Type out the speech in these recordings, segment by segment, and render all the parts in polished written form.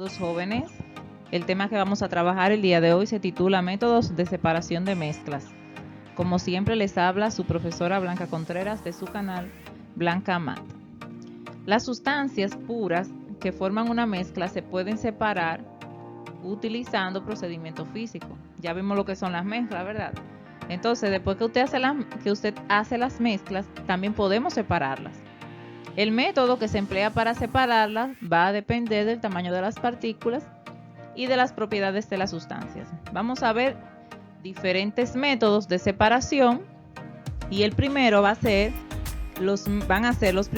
Saludos jóvenes. El tema que vamos a trabajar el día de hoy se titula Métodos de separación de mezclas. Como siempre les habla su profesora Blanca Contreras de su canal Blanca Mat. Las sustancias puras que forman una mezcla se pueden separar utilizando procedimientos físicos. Ya vimos lo que son las mezclas, ¿verdad? Entonces, después que usted hace las mezclas, también podemos separarlas. El método que se emplea para separarlas va a depender del tamaño de las partículas y de las propiedades de las sustancias. Vamos a ver diferentes métodos de separación y el primero van a ser los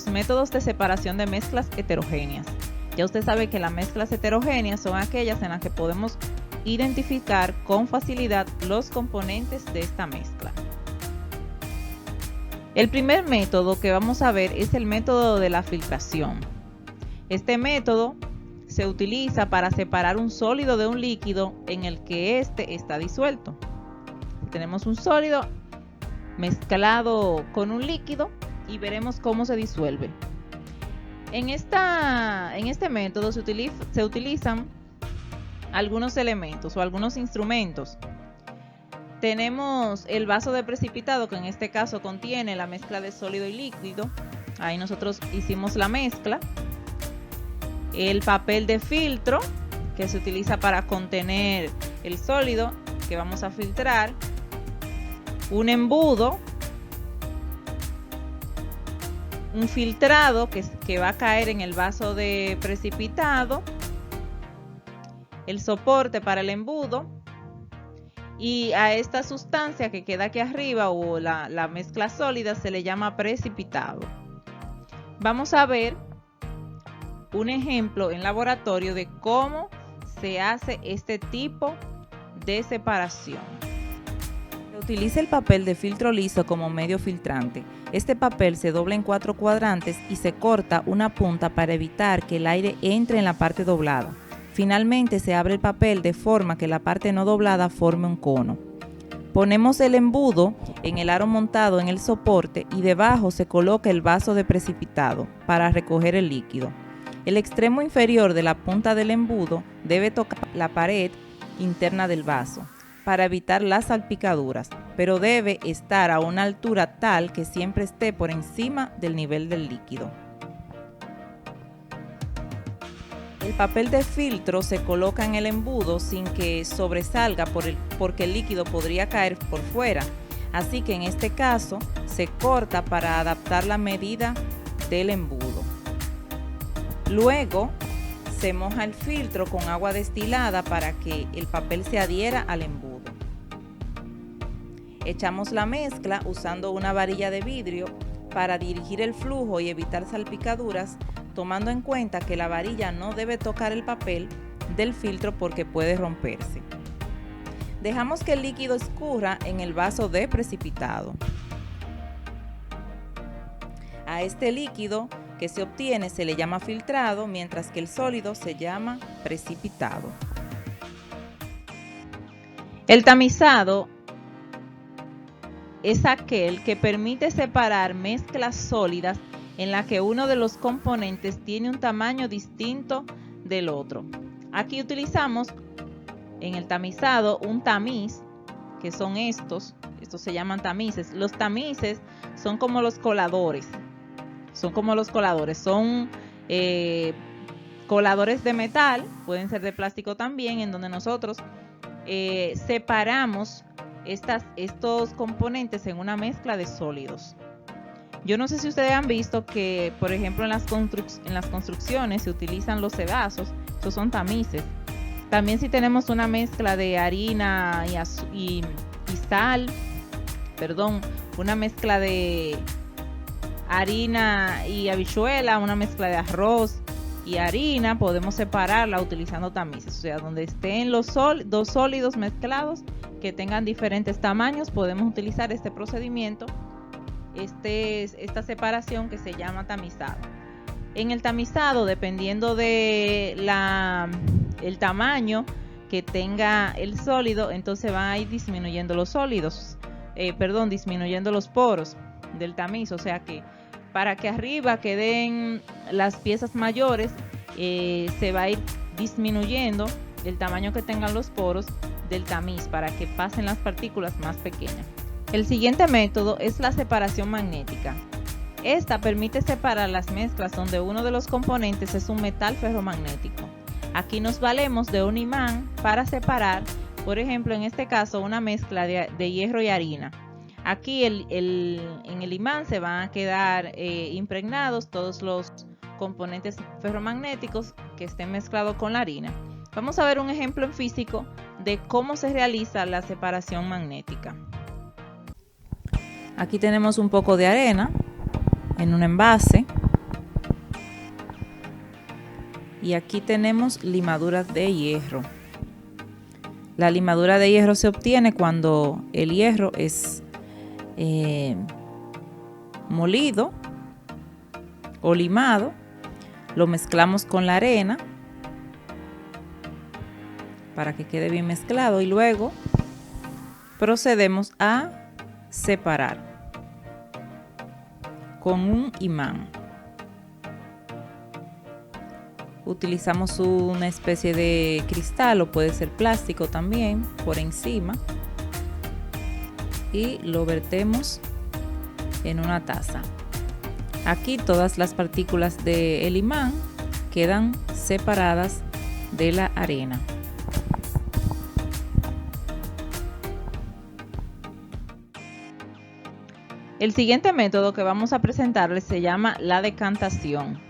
métodos de separación de mezclas heterogéneas. Ya usted sabe que las mezclas heterogéneas son aquellas en las que podemos identificar con facilidad los componentes de esta mezcla. El primer método que vamos a ver es el método de la filtración. Este método se utiliza para separar un sólido de un líquido en el que éste está disuelto. Tenemos un sólido mezclado con un líquido y veremos cómo se disuelve. En este método se utilizan algunos elementos o algunos instrumentos. Tenemos el vaso de precipitado, que en este caso contiene la mezcla de sólido y líquido. Ahí nosotros hicimos la mezcla. El papel de filtro, que se utiliza para contener el sólido que vamos a filtrar. Un embudo. Un filtrado que va a caer en el vaso de precipitado. El soporte para el embudo. Y a esta sustancia que queda aquí arriba o la mezcla sólida se le llama precipitado. Vamos a ver un ejemplo en laboratorio de cómo se hace este tipo de separación. Se utiliza el papel de filtro liso como medio filtrante. Este papel se dobla en 4 cuadrantes y se corta una punta para evitar que el aire entre en la parte doblada. Finalmente se abre el papel de forma que la parte no doblada forme un cono. Ponemos el embudo en el aro montado en el soporte y debajo se coloca el vaso de precipitado para recoger el líquido. El extremo inferior de la punta del embudo debe tocar la pared interna del vaso para evitar las salpicaduras, pero debe estar a una altura tal que siempre esté por encima del nivel del líquido. El papel de filtro se coloca en el embudo sin que sobresalga porque el líquido podría caer por fuera. Así que en este caso se corta para adaptar la medida del embudo. Luego se moja el filtro con agua destilada para que el papel se adhiera al embudo. Echamos la mezcla usando una varilla de vidrio para dirigir el flujo y evitar salpicaduras, tomando en cuenta que la varilla no debe tocar el papel del filtro porque puede romperse. Dejamos que el líquido escurra en el vaso de precipitado. A este líquido que se obtiene se le llama filtrado, mientras que el sólido se llama precipitado. El tamizado es aquel que permite separar mezclas sólidas en la que uno de los componentes tiene un tamaño distinto del otro. Aquí utilizamos en el tamizado un tamiz, que son estos se llaman tamices. Los tamices son como los coladores, son coladores de metal, pueden ser de plástico también, en donde nosotros separamos estos componentes en una mezcla de sólidos. Yo no sé si ustedes han visto que, por ejemplo, en las construcciones se utilizan los cedazos, esos son tamices. También si tenemos una mezcla de harina y sal, una mezcla de harina y habichuela, una mezcla de arroz y harina, podemos separarla utilizando tamices. O sea, donde estén los dos sólidos mezclados que tengan diferentes tamaños, podemos utilizar este procedimiento. Esta separación que se llama tamizado. En el tamizado, dependiendo de el tamaño que tenga el sólido, entonces va a ir disminuyendo disminuyendo los poros del tamiz. O sea que para que arriba queden las piezas mayores se va a ir disminuyendo el tamaño que tengan los poros del tamiz para que pasen las partículas más pequeñas. El siguiente método es la separación magnética. Esta permite separar las mezclas donde uno de los componentes es un metal ferromagnético. Aquí nos valemos de un imán para separar, por ejemplo, en este caso, una mezcla de hierro y harina. Aquí en el imán se van a quedar impregnados todos los componentes ferromagnéticos que estén mezclados con la harina. Vamos a ver un ejemplo en físico de cómo se realiza la separación magnética. Aquí tenemos un poco de arena en un envase y aquí tenemos limaduras de hierro. La limadura de hierro se obtiene cuando el hierro es molido o limado, lo mezclamos con la arena para que quede bien mezclado y luego procedemos a separar con un imán. Utilizamos una especie de cristal o puede ser plástico también por encima y lo vertemos en una taza. Aquí todas las partículas del imán quedan separadas de la arena. El siguiente método que vamos a presentarles se llama la decantación.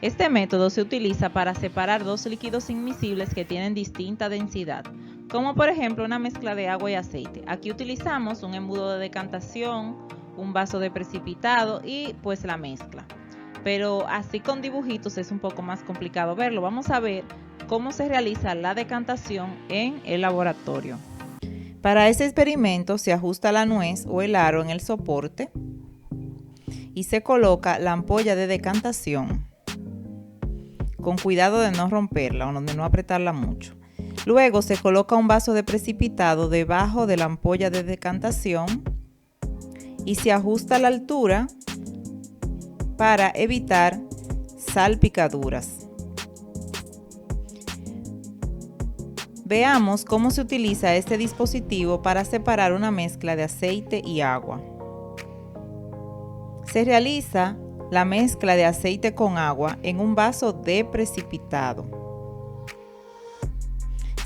Este método se utiliza para separar dos líquidos inmiscibles que tienen distinta densidad, como por ejemplo una mezcla de agua y aceite. Aquí utilizamos un embudo de decantación, un vaso de precipitado y pues la mezcla. Pero así con dibujitos es un poco más complicado verlo. Vamos a ver cómo se realiza la decantación en el laboratorio. Para este experimento se ajusta la nuez o el aro en el soporte y se coloca la ampolla de decantación con cuidado de no romperla o de no apretarla mucho. Luego se coloca un vaso de precipitado debajo de la ampolla de decantación y se ajusta la altura para evitar salpicaduras. Veamos cómo se utiliza este dispositivo para separar una mezcla de aceite y agua. Se realiza la mezcla de aceite con agua en un vaso de precipitado.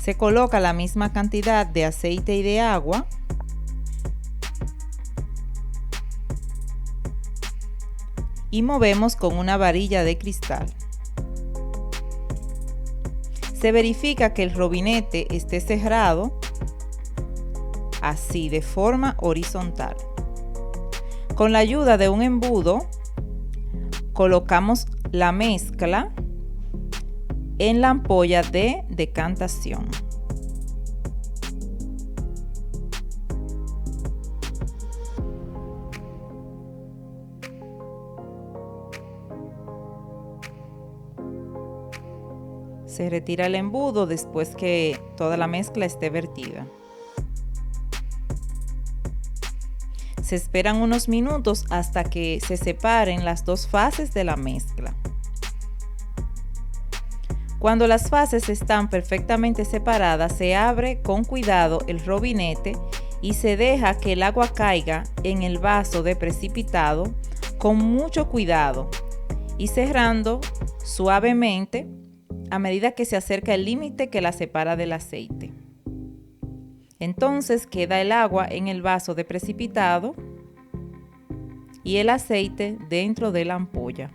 Se coloca la misma cantidad de aceite y de agua y movemos con una varilla de cristal. Se verifica que el robinete esté cerrado así de forma horizontal. Con la ayuda de un embudo colocamos la mezcla en la ampolla de decantación. Se retira el embudo después que toda la mezcla esté vertida. Se esperan unos minutos hasta que se separen las dos fases de la mezcla. Cuando las fases están perfectamente separadas, se abre con cuidado el robinete y se deja que el agua caiga en el vaso de precipitado con mucho cuidado y cerrando suavemente a medida que se acerca el límite que la separa del aceite. Entonces queda el agua en el vaso de precipitado y el aceite dentro de la ampolla.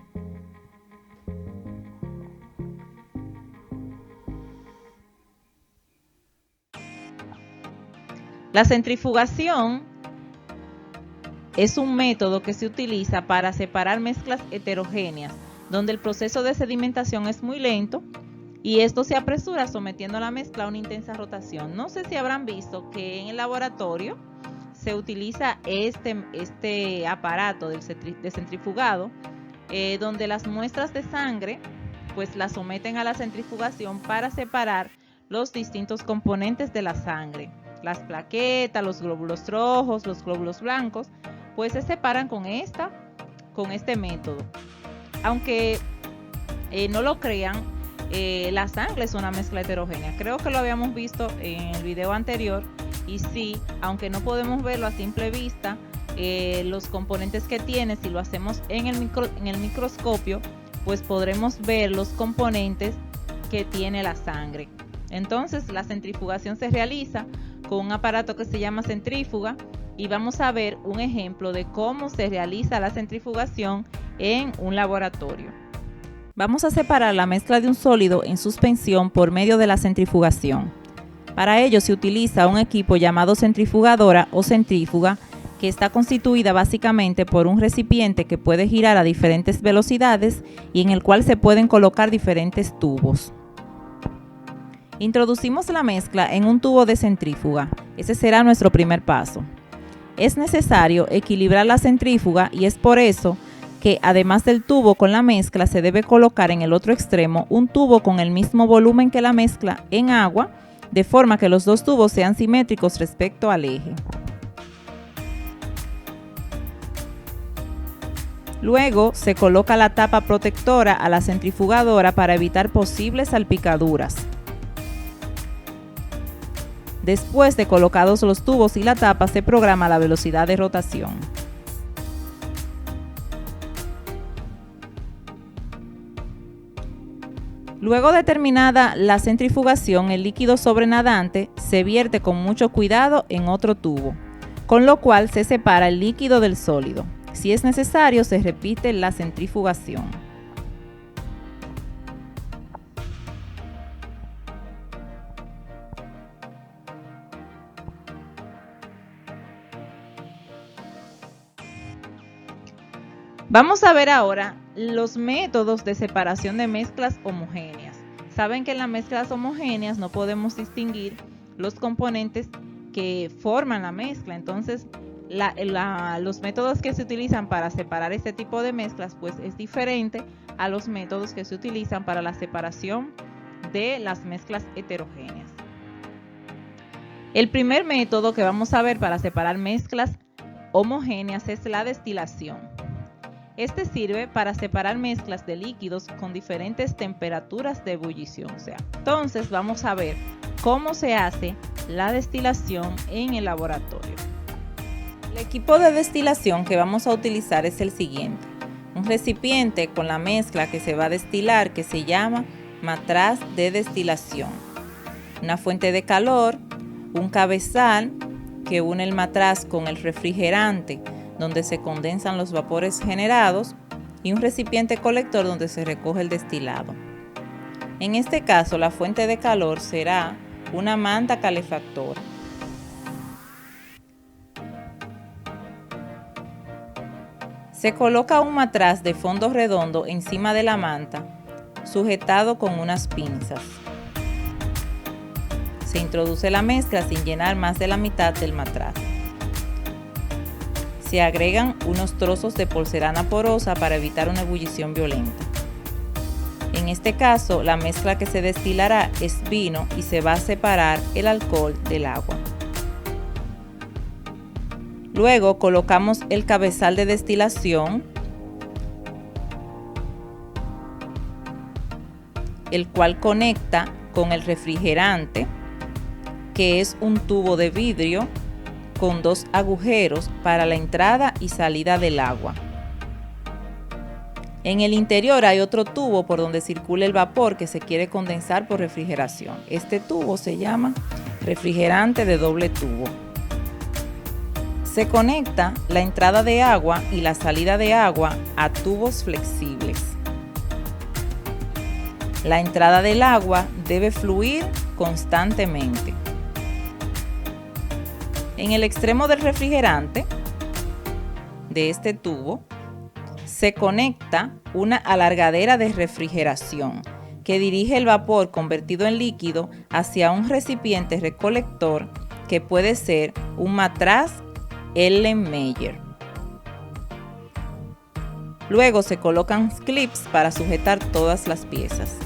La centrifugación es un método que se utiliza para separar mezclas heterogéneas, donde el proceso de sedimentación es muy lento y esto se apresura sometiendo la mezcla a una intensa rotación. No sé si habrán visto que en el laboratorio se utiliza este aparato de centrifugado, donde las muestras de sangre pues las someten a la centrifugación para separar los distintos componentes de la sangre. Las plaquetas, los glóbulos rojos, los glóbulos blancos, pues se separan con este método. Aunque no lo crean, la sangre es una mezcla heterogénea. Creo que lo habíamos visto en el video anterior y sí, aunque no podemos verlo a simple vista, los componentes que tiene, si lo hacemos en el microscopio, pues podremos ver los componentes que tiene la sangre. Entonces la centrifugación se realiza con un aparato que se llama centrífuga y vamos a ver un ejemplo de cómo se realiza la centrifugación en un laboratorio. Vamos a separar la mezcla de un sólido en suspensión por medio de la centrifugación. Para ello se utiliza un equipo llamado centrifugadora o centrífuga, que está constituida básicamente por un recipiente que puede girar a diferentes velocidades y en el cual se pueden colocar diferentes tubos. Introducimos la mezcla en un tubo de centrífuga. Ese será nuestro primer paso. Es necesario equilibrar la centrífuga y es por eso que además del tubo con la mezcla se debe colocar en el otro extremo un tubo con el mismo volumen que la mezcla en agua, de forma que los dos tubos sean simétricos respecto al eje. Luego se coloca la tapa protectora a la centrifugadora para evitar posibles salpicaduras. Después de colocados los tubos y la tapa, se programa la velocidad de rotación. Luego de terminada la centrifugación, el líquido sobrenadante se vierte con mucho cuidado en otro tubo, con lo cual se separa el líquido del sólido. Si es necesario, se repite la centrifugación. Vamos a ver ahora los métodos de separación de mezclas homogéneas. Saben que en las mezclas homogéneas no podemos distinguir los componentes que forman la mezcla. Entonces, los métodos que se utilizan para separar este tipo de mezclas pues es diferente a los métodos que se utilizan para la separación de las mezclas heterogéneas. El primer método que vamos a ver para separar mezclas homogéneas es la destilación. Este sirve para separar mezclas de líquidos con diferentes temperaturas de ebullición. Entonces vamos a ver cómo se hace la destilación en el laboratorio. El equipo de destilación que vamos a utilizar es el siguiente: un recipiente con la mezcla que se va a destilar, que se llama matraz de destilación, una fuente de calor, un cabezal que une el matraz con el refrigerante donde se condensan los vapores generados y un recipiente colector donde se recoge el destilado. En este caso, la fuente de calor será una manta calefactora. Se coloca un matraz de fondo redondo encima de la manta, sujetado con unas pinzas. Se introduce la mezcla sin llenar más de la mitad del matraz. Se agregan unos trozos de porcelana porosa para evitar una ebullición violenta. En este caso, la mezcla que se destilará es vino y se va a separar el alcohol del agua. Luego colocamos el cabezal de destilación, el cual conecta con el refrigerante, que es un tubo de vidrio con dos agujeros para la entrada y salida del agua. En el interior hay otro tubo por donde circula el vapor que se quiere condensar por refrigeración. Este tubo se llama refrigerante de doble tubo. Se conecta la entrada de agua y la salida de agua a tubos flexibles. La entrada del agua debe fluir constantemente. En el extremo del refrigerante de este tubo se conecta una alargadera de refrigeración que dirige el vapor convertido en líquido hacia un recipiente recolector que puede ser un matraz Erlenmeyer. Luego se colocan clips para sujetar todas las piezas.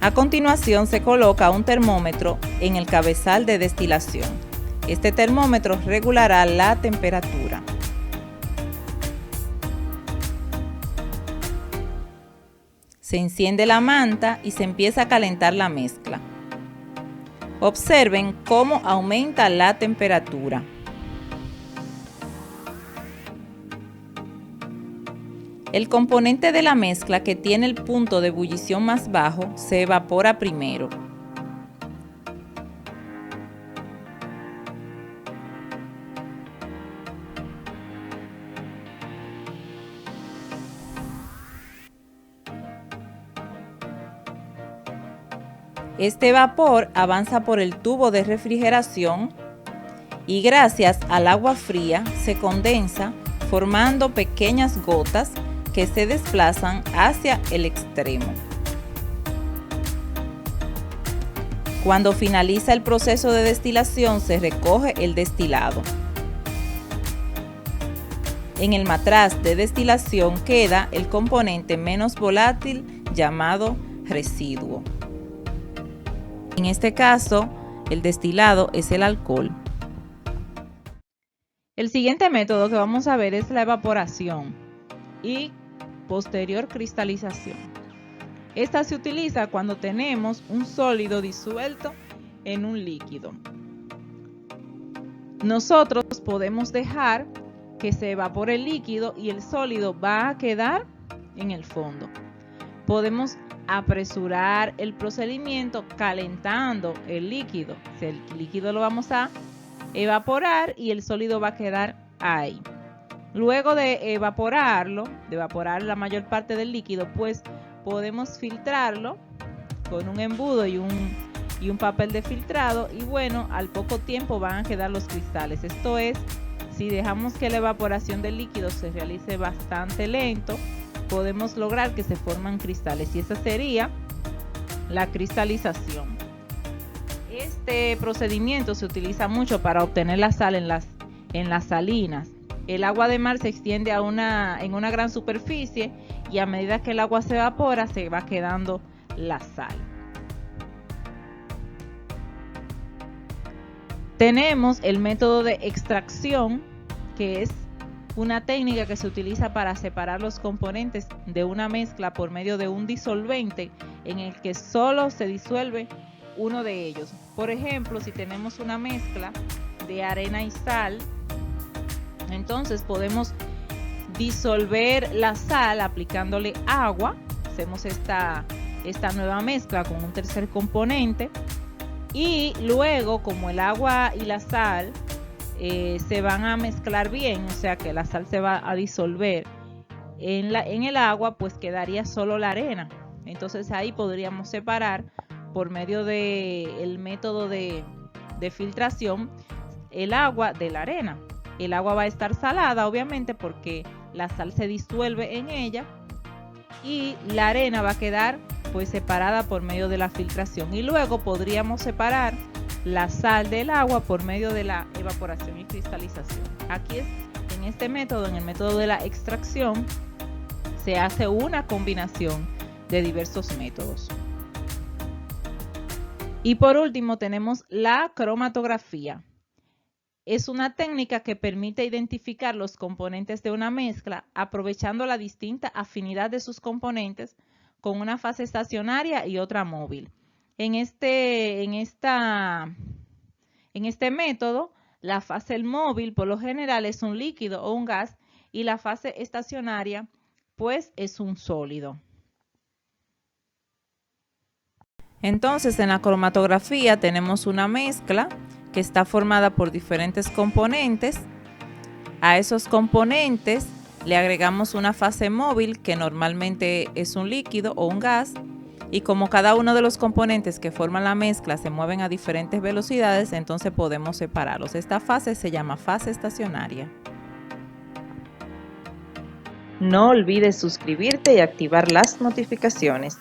A continuación se coloca un termómetro en el cabezal de destilación. Este termómetro regulará la temperatura. se enciende la manta y se empieza a calentar la mezcla. Observen cómo aumenta la temperatura. El componente de la mezcla que tiene el punto de ebullición más bajo se evapora primero. Este vapor avanza por el tubo de refrigeración y gracias al agua fría se condensa formando pequeñas gotas que se desplazan hacia el extremo. Cuando finaliza el proceso de destilación se recoge el destilado. En el matraz de destilación queda el componente menos volátil llamado residuo. En este caso, el destilado es el alcohol. El siguiente método que vamos a ver es la evaporación y posterior cristalización. Esta se utiliza cuando tenemos un sólido disuelto en un líquido. Nosotros podemos dejar que se evapore el líquido y el sólido va a quedar en el fondo. Podemos apresurar el procedimiento calentando el líquido. El líquido lo vamos a evaporar y el sólido va a quedar ahí. Luego de evaporar la mayor parte del líquido, pues podemos filtrarlo con un embudo y un papel de filtrado y bueno, al poco tiempo van a quedar los cristales. Esto es, si dejamos que la evaporación del líquido se realice bastante lento, podemos lograr que se forman cristales y esa sería la cristalización. Este procedimiento se utiliza mucho para obtener la sal en las salinas. El agua de mar se extiende en una gran superficie y a medida que el agua se evapora se va quedando la sal. Tenemos el método de extracción, que es una técnica que se utiliza para separar los componentes de una mezcla por medio de un disolvente en el que solo se disuelve uno de ellos. Por ejemplo, si tenemos una mezcla de arena y sal, entonces podemos disolver la sal aplicándole agua. Hacemos esta nueva mezcla con un tercer componente y luego, como el agua y la sal se van a mezclar bien, o sea que la sal se va a disolver en el agua, pues quedaría solo la arena. Entonces ahí podríamos separar por medio del método de filtración el agua de la arena. El agua va a estar salada, obviamente, porque la sal se disuelve en ella y la arena va a quedar pues separada por medio de la filtración. Y luego podríamos separar la sal del agua por medio de la evaporación y cristalización. Aquí en este método, en el método de la extracción, se hace una combinación de diversos métodos. Y por último tenemos la cromatografía. Es una técnica que permite identificar los componentes de una mezcla aprovechando la distinta afinidad de sus componentes con una fase estacionaria y otra móvil. En este método, la fase móvil por lo general es un líquido o un gas y la fase estacionaria pues es un sólido. Entonces, en la cromatografía tenemos una mezcla que está formada por diferentes componentes. A esos componentes le agregamos una fase móvil que normalmente es un líquido o un gas. Y como cada uno de los componentes que forman la mezcla se mueven a diferentes velocidades, entonces podemos separarlos. Esta fase se llama fase estacionaria. No olvides suscribirte y activar las notificaciones.